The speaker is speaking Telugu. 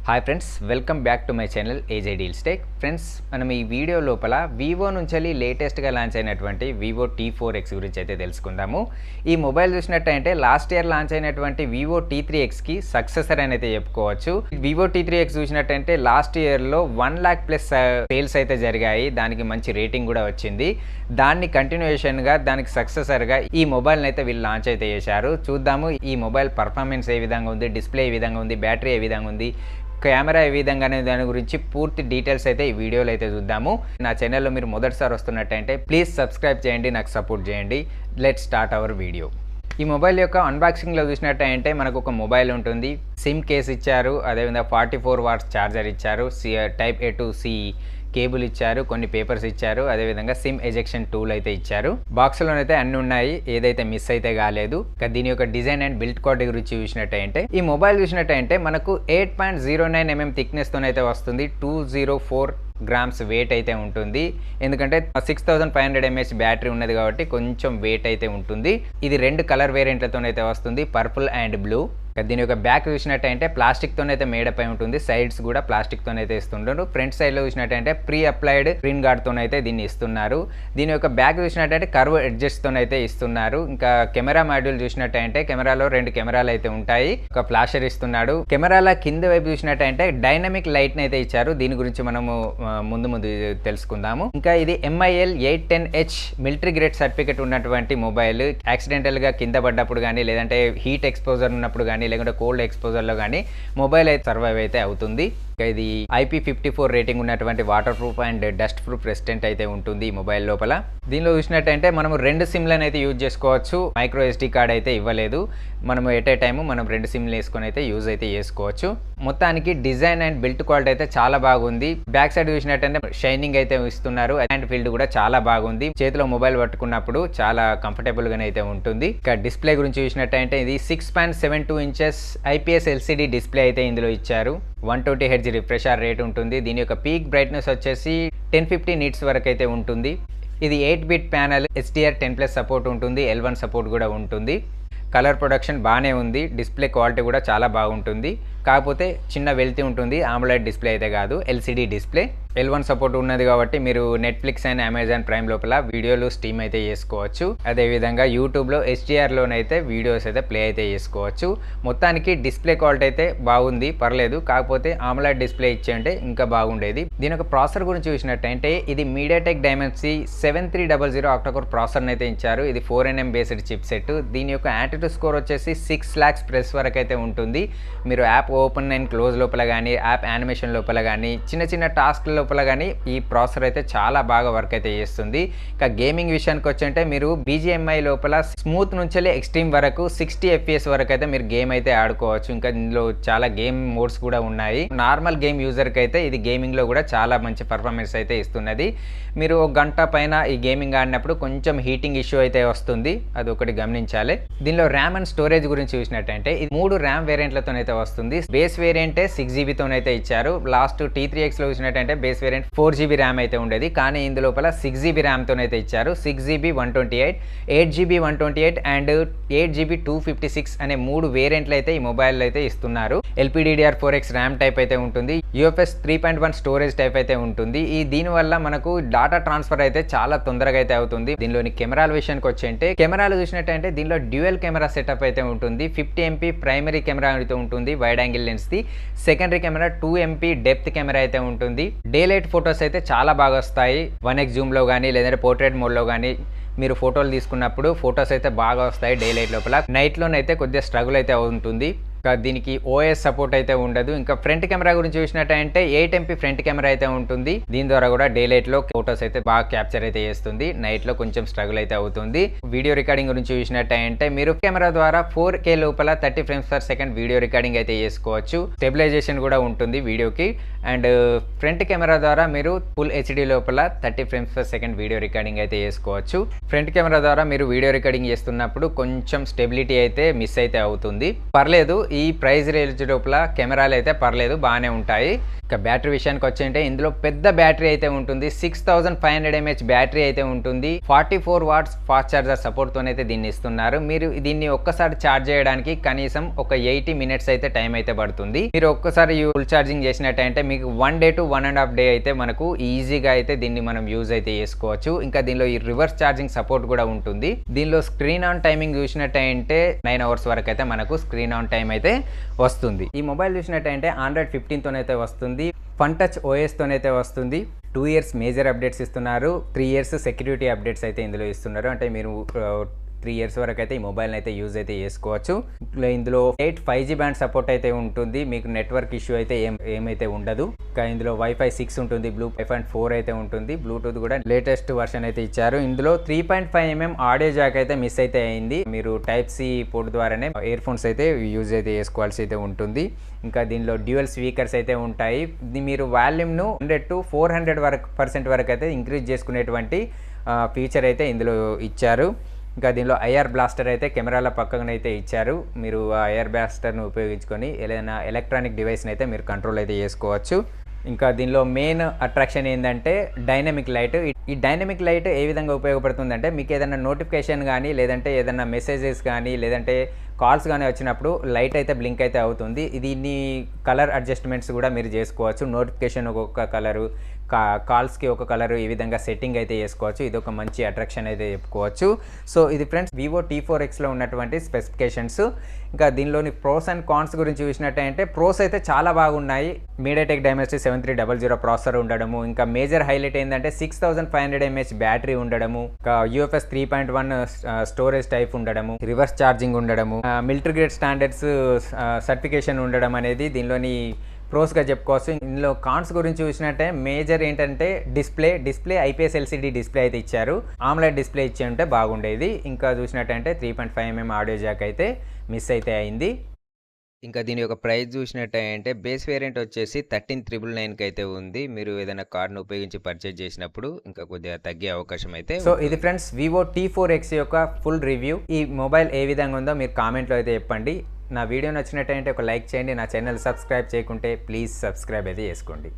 Hi friends, welcome back to my channel ఏజే deals tech. Friends, మనం ఈ వీడియో లోపల వివో నుంచి లేటెస్ట్గా లాంచ్ అయినటువంటి వివో T4X గురించి అయితే తెలుసుకుందాము. ఈ మొబైల్ చూసినట్టయితే లాస్ట్ ఇయర్ లాంచ్ అయినటువంటి వివో T3Xకి సక్సెసర్ అని అయితే చెప్పుకోవచ్చు. వివో T3X చూసినట్టయితే లాస్ట్ ఇయర్లో 1 lakh ప్లస్ సేల్స్ అయితే జరిగాయి. దానికి మంచి రేటింగ్ కూడా వచ్చింది. దాన్ని కంటిన్యూషన్గా దానికి సక్సెసర్గా ఈ మొబైల్ని అయితే వీళ్ళు లాంచ్ అయితే చేశారు. చూద్దాము ఈ మొబైల్ పర్ఫార్మెన్స్ ఏ విధంగా ఉంది, డిస్ప్లే ఏ విధంగా ఉంది, బ్యాటరీ ఏ విధంగా ఉంది, కెమెరా ఏ విధంగా అనే దాని గురించి పూర్తి డీటెయిల్స్ అయితే ఈ వీడియోలో అయితే చూద్దాము. నా ఛానల్లో మీరు మొదటిసారి వస్తున్నట్టయితే ప్లీజ్ సబ్స్క్రైబ్ చేయండి, నాకు సపోర్ట్ చేయండి. Let's start our video. ఈ మొబైల్ యొక్క అన్బాక్సింగ్లో చూసినట్టయితే మనకు ఒక మొబైల్ ఉంటుంది, సిమ్ కేస్ ఇచ్చారు, అదేవిధంగా 44 watts ఛార్జర్ ఇచ్చారు, type A to C cable ఇచ్చారు, కొన్ని పేపర్స్ ఇచ్చారు, అదేవిధంగా సిమ్ ఎజెక్షన్ టూల్ అయితే ఇచ్చారు. బాక్స్లోనైతే అన్ని ఉన్నాయి, ఏదైతే మిస్ అయితే కాలేదు. దీని యొక్క డిజైన్ అండ్ బిల్డ్ క్వాలిటీ గురించి చూసినట్టయితే ఈ మొబైల్ చూసినట్టయితే మనకు 8.09 mm థిక్నెస్తోనైతే వస్తుంది. 204 grams వెయిట్ అయితే ఉంటుంది. ఎందుకంటే 6500 mAh బ్యాటరీ ఉన్నది కాబట్టి కొంచెం వెయిట్ అయితే ఉంటుంది. ఇది 2 కలర్ వేరియంట్లతోనైతే వస్తుంది, పర్పుల్ అండ్ బ్లూ. దీని యొక్క బ్యాక్ చూసినట్టయితే ప్లాస్టిక్తోనైతే మేడప్ అయి ఉంటుంది, సైడ్స్ కూడా ప్లాస్టిక్తోనైతే ఇస్తుంటారు. ఫ్రంట్ సైడ్లో చూసినట్టయితే ప్రీ అప్లైడ్ స్క్రీన్ గార్డ్తోనైతే దీన్ని ఇస్తున్నారు. దీని యొక్క బ్యాక్ చూసినట్టయితే కర్వ్ ఎడ్జెస్తోనైతే ఇస్తున్నారు. ఇంకా కెమెరా మాడ్యూల్ చూసినట్టయితే కెమెరాలో 2 కెమెరాలు అయితే ఉంటాయి, ఒక ఫ్లాషర్ ఇస్తున్నాడు. కెమెరాల కింద వైపు చూసినట్టయితే డైనమిక్ లైట్ని అయితే ఇచ్చారు. దీని గురించి మనము ముందు తెలుసుకుందాము. ఇంకా ఇది MIL 810H military grade certificate ఉన్నటువంటి మొబైల్. యాక్సిడెంటల్గా కింద పడ్డప్పుడు కానీ, లేదంటే హీట్ ఎక్స్పోజర్ ఉన్నప్పుడు కానీ, లేకుంటే కోల్డ్ ఎక్స్పోజర్లో కానీ మొబైల్ అయితే సర్వైవ్ అయితే అవుతుంది. ఇది IP54 రేటింగ్ ఉన్నటువంటి water proof and dust proof resistant అయితే ఉంటుంది ఈ మొబైల్ లోపల. దీనిలో చూసినట్టయితే మనము 2 సిమ్లను అయితే యూజ్ చేసుకోవచ్చు. మైక్రో SD కార్డ్ అయితే ఇవ్వలేదు. మనము ఎట్ ఏ టైము మనం 2 సిమ్లు వేసుకొని అయితే యూజ్ అయితే చేసుకోవచ్చు. మొత్తానికి డిజైన్ అండ్ బిల్ట్ క్వాలిటీ అయితే చాలా బాగుంది. బ్యాక్ సైడ్ చూసినట్టయితే షైనింగ్ అయితే ఇస్తున్నారు. అండ్ ఫీల్డ్ కూడా చాలా బాగుంది. చేతిలో మొబైల్ పట్టుకున్నప్పుడు చాలా కంఫర్టబుల్ గానే అయితే ఉంటుంది. ఇక డిస్ప్లే గురించి చూసినట్టయితే ఇది 6.72 inches IPS LCD డిస్ప్లే అయితే ఇందులో ఇచ్చారు. 120 Hz రిఫ్రెషర్ రేట్ ఉంటుంది. దీని యొక్క పీక్ బ్రైట్నెస్ వచ్చేసి 1050 nits వరకు అయితే ఉంటుంది. ఇది 8-bit ప్యానల్, HDR10+ సపోర్ట్ ఉంటుంది, L1 సపోర్ట్ కూడా ఉంటుంది. కలర్ ప్రొడక్షన్ బాగానే ఉంది. డిస్ప్లే క్వాలిటీ కూడా చాలా బాగుంటుంది. కాకపోతే చిన్న వెల్తీ ఉంటుంది, AMOLED డిస్ప్లే అయితే కాదు, LCD డిస్ప్లే. L1 సపోర్ట్ ఉన్నది కాబట్టి మీరు నెట్ఫ్లిక్స్ అండ్ అమెజాన్ ప్రైమ్ లోపల వీడియోలు స్ట్రీమ్ అయితే చేసుకోవచ్చు. అదేవిధంగా యూట్యూబ్లో HDRలోనైతే వీడియోస్ అయితే ప్లే అయితే చేసుకోవచ్చు. మొత్తానికి డిస్ప్లే క్వాలిటీ అయితే బాగుంది, పర్లేదు. కాకపోతే AMOLED డిస్ప్లే ఇచ్చేయంటే ఇంకా బాగుండేది. దీని యొక్క ప్రాసెసర్ గురించి చూసినట్టయితే ఇది MediaTek Dimensity 7300 ఆక్టాకోర్ ప్రాసెసర్ని అయితే ఇచ్చారు. ఇది 4nm బేస్డ్ చిప్ సెట్. దీని యొక్క యాటిట్యూడ్ స్కోర్ వచ్చేసి 6 lakhs+ వరకు అయితే ఉంటుంది. మీరు యాప్ ఓపెన్ అండ్ క్లోజ్ లోపల కానీ, యాప్ యానిమేషన్ లోపల కానీ, చిన్న టాస్క్ లోపల కానీ ఈ ప్రాసెసర్ అయితే చాలా బాగా వర్క్ అయితే చేస్తుంది. ఇంకా గేమింగ్ విషయానికి వచ్చంటే మీరు BGMI లోపల స్మూత్ నుంచి ఎక్స్ట్రీమ్ వరకు 60 FPS వరకు అయితే మీరు గేమ్ అయితే ఆడుకోవచ్చు. ఇంకా ఇందులో చాలా గేమ్ మోడ్స్ కూడా ఉన్నాయి. నార్మల్ గేమ్ యూజర్కి అయితే ఇది గేమింగ్లో కూడా చాలా మంచి పర్ఫార్మెన్స్ అయితే ఇస్తున్నది. మీరు 1 గంట పైన ఈ గేమింగ్ ఆడినప్పుడు కొంచెం హీటింగ్ ఇష్యూ అయితే వస్తుంది, అది ఒకటి గమనించాలి. దీనిలో ర్యామ్ అండ్ స్టోరేజ్ గురించి చూసినట్టయితే ఇది 3 ర్యామ్ వేరియంట్లతోనైతే వస్తుంది. బేస్ వేరియంటే 6GB ఇచ్చారు. లాస్ట్ T3Xలో చూసినట్టయితే బేస్ వేరియంట్ 4GB ర్యామ్ అయితే ఉండేది, కానీ ఇందులోపల 6GB ర్యామ్తోనైతే ఇచ్చారు. 6GB 128, 8GB 128 అండ్ 8GB 256 అనే 3 వేరియంట్లు అయితే ఈ మొబైల్ అయితే ఇస్తున్నారు. LPDDR4X ర్యామ్ టైప్ అయితే ఉంటుంది. UFS 3.1 స్టోరేజ్ టైప్ అయితే ఉంటుంది. దీనివల్ల మనకు డాటా ట్రాన్స్ఫర్ అయితే చాలా తొందరగా అయితే అవుతుంది. దీనిలోని కెమెరాల విషయానికి వచ్చేంటే కెమెరాలు చూసినట్టయితే దీనిలో డ్యూయల్ కెమెరా సెటప్ అయితే ఉంటుంది. 50MP ప్రైమరీ కెమెరా అయితే ఉంటుంది, wide angle lens the. Secondary camera 2MP depth camera అయితే ఉంటుంది. డే లైట్ ఫొటోస్ అయితే చాలా బాగా వస్తాయి. 1x జూమ్లో కానీ, లేదంటే పోర్ట్రేట్ మోడ్లో కానీ మీరు ఫోటోలు తీసుకున్నప్పుడు ఫొటోస్ అయితే బాగా వస్తాయి. డే లైట్ లోపల నైట్లోనైతే కొద్దిగా స్ట్రగుల్ అయితే ఉంటుంది. దీనికి OS సపోర్ట్ అయితే ఉండదు. ఇంకా ఫ్రంట్ కెమెరా గురించి చూసినట్టయితే 8MP ఫ్రంట్ కెమెరా అయితే ఉంటుంది. దీని ద్వారా కూడా డే లైట్ లో ఫోటోస్ అయితే బాగా క్యాప్చర్ అయితే చేస్తుంది, నైట్ లో కొంచెం స్ట్రగుల్ అయితే అవుతుంది. వీడియో రికార్డింగ్ గురించి చూసినట్టయితే మీరు కెమెరా ద్వారా 4K లోపల 30 frames/second వీడియో రికార్డింగ్ అయితే చేసుకోవచ్చు. స్టెబిలైజేషన్ కూడా ఉంటుంది వీడియోకి. అండ్ ఫ్రంట్ కెమెరా ద్వారా మీరు ఫుల్ HD లోపల 30 frames/second వీడియో రికార్డింగ్ అయితే చేసుకోవచ్చు. ఫ్రంట్ కెమెరా ద్వారా మీరు వీడియో రికార్డింగ్ చేస్తున్నప్పుడు కొంచెం స్టెబిలిటీ అయితే మిస్ అయితే అవుతుంది, పర్లేదు. ఈ ప్రైస్ రేంజ్ లోపల కెమెరాలు అయితే పర్లేదు, బాగానే ఉంటాయి. ఇక బ్యాటరీ విషయానికి వచ్చేంటే ఇందులో పెద్ద బ్యాటరీ అయితే ఉంటుంది. 6500 mAh బ్యాటరీ అయితే ఉంటుంది. 44 watts ఫాస్ట్ చార్జర్ సపోర్ట్తోనైతే దీన్ని ఇస్తున్నారు. మీరు దీన్ని ఒక్కసారి ఛార్జ్ చేయడానికి కనీసం ఒక 80 minutes అయితే టైం అయితే పడుతుంది. మీరు ఒక్కసారి ఫుల్ ఛార్జింగ్ చేసినట్టయితే మీకు 1 day to 1.5 day అయితే మనకు ఈజీగా అయితే దీన్ని మనం యూజ్ అయితే చేసుకోవచ్చు. ఇంకా దీనిలో ఈ రివర్స్ ఛార్జింగ్ సపోర్ట్ కూడా ఉంటుంది. దీనిలో స్క్రీన్ ఆన్ టైమింగ్ చూసినట్టయితే 9 hours వరకు అయితే మనకు స్క్రీన్ ఆన్ టైం అయితే వస్తుంది. ఈ మొబైల్ చూసినట్టయితే Android 15 తోనైతే వస్తుంది. ఫన్ టచ్ OS తోనైతే వస్తుంది. 2 years మేజర్ అప్డేట్స్ ఇస్తున్నారు. 3 years సెక్యూరిటీ అప్డేట్స్ అయితే ఇందులో ఇస్తున్నారు. అంటే మీరు 3 years వరకు అయితే ఈ మొబైల్ని అయితే యూజ్ అయితే చేసుకోవచ్చు. ఇందులో 8 5G బ్యాండ్ సపోర్ట్ అయితే ఉంటుంది. మీకు నెట్వర్క్ ఇష్యూ అయితే ఏమైతే ఉండదు. ఇంకా ఇందులో Wi-Fi 6 ఉంటుంది, Blue 5.4 అయితే ఉంటుంది. బ్లూటూత్ కూడా లేటెస్ట్ వర్షన్ అయితే ఇచ్చారు. ఇందులో 3.5 mm ఆడియో జాక్ అయితే మిస్ అయితే అయింది. మీరు Type-C పోర్ట్ ద్వారానే ఇయర్ ఫోన్స్ అయితే యూజ్ అయితే చేసుకోవాల్సి అయితే ఉంటుంది. ఇంకా దీనిలో డ్యూయల్ స్పీకర్స్ అయితే ఉంటాయి. మీరు వాల్యూమ్ను 100 to 400% వరకు అయితే ఇంక్రీజ్ చేసుకునేటువంటి ఫీచర్ అయితే ఇందులో ఇచ్చారు. ఇంకా దీనిలో ఐఆర్ బ్లాస్టర్ అయితే కెమెరాల పక్కనైతే ఇచ్చారు. మీరు ఆ ఐఆర్ బ్లాస్టర్ను ఉపయోగించుకొని ఏదైనా ఎలక్ట్రానిక్ డివైస్ని అయితే మీరు కంట్రోల్ అయితే చేసుకోవచ్చు. ఇంకా దీనిలో మెయిన్ అట్రాక్షన్ ఏంటంటే డైనమిక్ లైట్. ఈ డైనమిక్ లైట్ ఏ విధంగా ఉపయోగపడుతుందంటే మీకు ఏదైనా నోటిఫికేషన్ కానీ లేదంటే ఏదైనా మెసేజెస్ కానీ లేదంటే కాల్స్ కానీ వచ్చినప్పుడు లైట్ అయితే బ్లింక్ అయితే అవుతుంది. దీన్ని కలర్ అడ్జస్ట్మెంట్స్ కూడా మీరు చేసుకోవచ్చు. నోటిఫికేషన్ ఒక్కొక్క కలరు, కాల్స్కి ఒక కలరు, ఈ విధంగా సెట్టింగ్ అయితే చేసుకోవచ్చు. ఇది ఒక మంచి అట్రాక్షన్ అయితే చెప్పుకోవచ్చు. సో ఇది ఫ్రెండ్స్ Vivo T4Xలో ఉన్నటువంటి స్పెసిఫికేషన్స్. ఇంకా దీనిలోని ప్రోస్ అండ్ కాన్స్ గురించి చూసినట్టయితే ప్రోస్ అయితే చాలా బాగున్నాయి. MediaTek Dimensity 7300 ప్రాసెసర్ ఉండడము, ఇంకా మేజర్ హైలైట్ ఏంటంటే 6500 mAh బ్యాటరీ ఉండడము, ఇంకా UFS 3.1 స్టోరేజ్ టైప్ ఉండడము, రివర్స్ ఛార్జింగ్ ఉండడము, మిలిటరీ గ్రేడ్ స్టాండర్డ్స్ సర్టిఫికేషన్ ఉండడం అనేది దీనిలోని ప్రోస్గా చెప్పుకోవచ్చు. ఇందులో కాన్స్ గురించి చూసినట్టే మేజర్ ఏంటంటే డిస్ప్లే IPS LCD డిస్ప్లే అయితే ఇచ్చారు. AMOLED డిస్ప్లే ఇచ్చి ఉంటే బాగుండేది. ఇంకా చూసినట్టంటే 3.5 mm ఆడియో జాక్ అయితే మిస్ అయితే అయింది. ఇంకా దీని యొక్క ప్రైస్ చూసినట్టయితే బేస్ వేరియంట్ వచ్చేసి 13,999కి అయితే ఉంది. మీరు ఏదైనా కార్డ్ను ఉపయోగించి పర్చేజ్ చేసినప్పుడు ఇంకా కొద్దిగా తగ్గే అవకాశం అయితే. సో ఇది ఫ్రెండ్స్ Vivo T4X యొక్క ఫుల్ రివ్యూ. ఈ మొబైల్ ఏ విధంగా ఉందో మీరు కామెంట్లో అయితే చెప్పండి. నా వీడియో నచ్చినట్టయితే ఒక లైక్ చేయండి. నా ఛానల్ సబ్స్క్రైబ్ చేయకుంటే ప్లీజ్ సబ్స్క్రైబ్ అయితే చేసుకోండి.